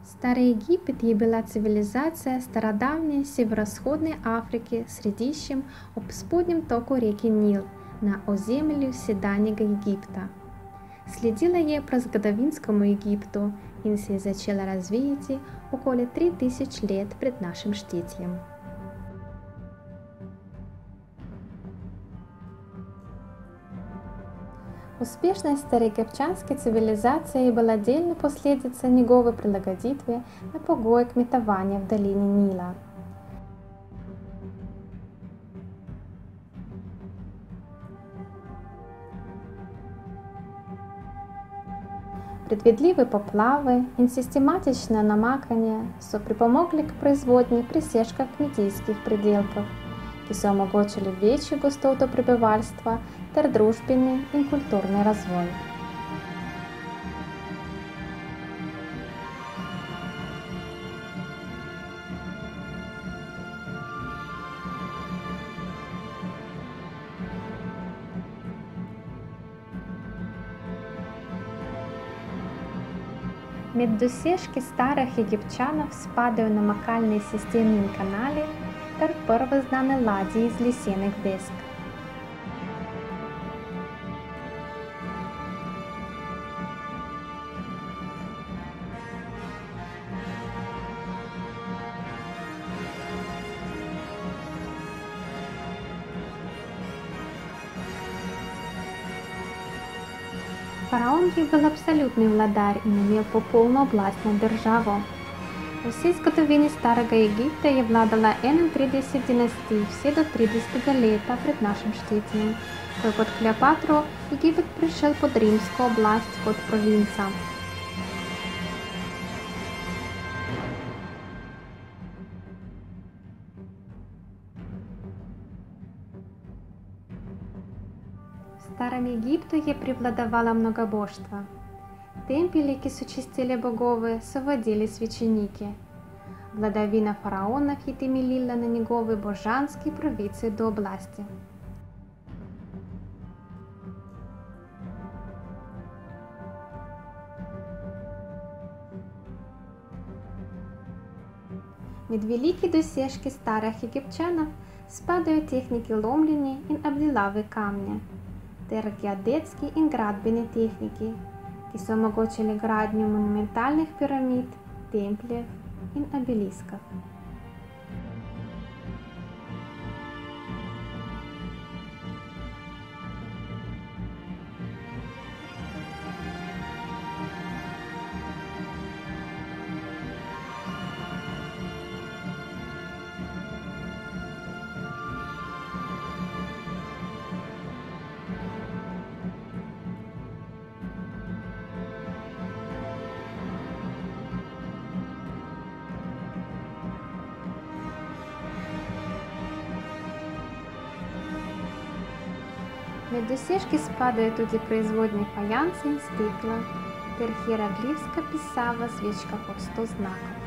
Старый Египет и была цивилизация стародавней северо-сходной Африки средищем об споднем току реки Нил на оземлю седаннего Египта. Следила je през Гадавинскому Египту, in се začela razvijati okoli 3000 let pred našim štetjem. Успешность староегиптянской цивилизации была отдельной последицей неговой прилагодитве на погои кметования в долине Нила. Предвидливые поплавы и систематичное намакание припомогли к производне присежках кметийских пределков, ki so omogočili večjo gostoto prebivalstva ter družbeni in kulturni razvoj. Med dosežki starih Egipčanov spadajo namakalni sistemi in kanali ter prve znane ladje iz lesenih desk. Фараон je bil absolutni vladar in imel popolno oblast nad državo. V vsej zgodovini starega Egipta je vladala 31 dinastij vse do 30. leta pred našim štetjem, ko je pod Kleopatro Egipt prišel pod rimsko oblast kot provinca. V starem Egiptu je prevladovalo mnogoboštvo. Темпели, ki so čistili bogove, so vodili священники. Vladavina faraonov je temeljila na njegovi božanski pravici do oblasti. Med veliki dosežki starih Egipčanov spadajo tehniki lomljenja in obdelave kamnja ter geodetski in gradbeni tehniki, ki so omogočili gradnjo monumentalnih piramid, templjev in obeliskov. Med dosežki spadajo tudi proizvodnje fajansa in stekla ter hieroglifska pisava z več kot 100 znakov.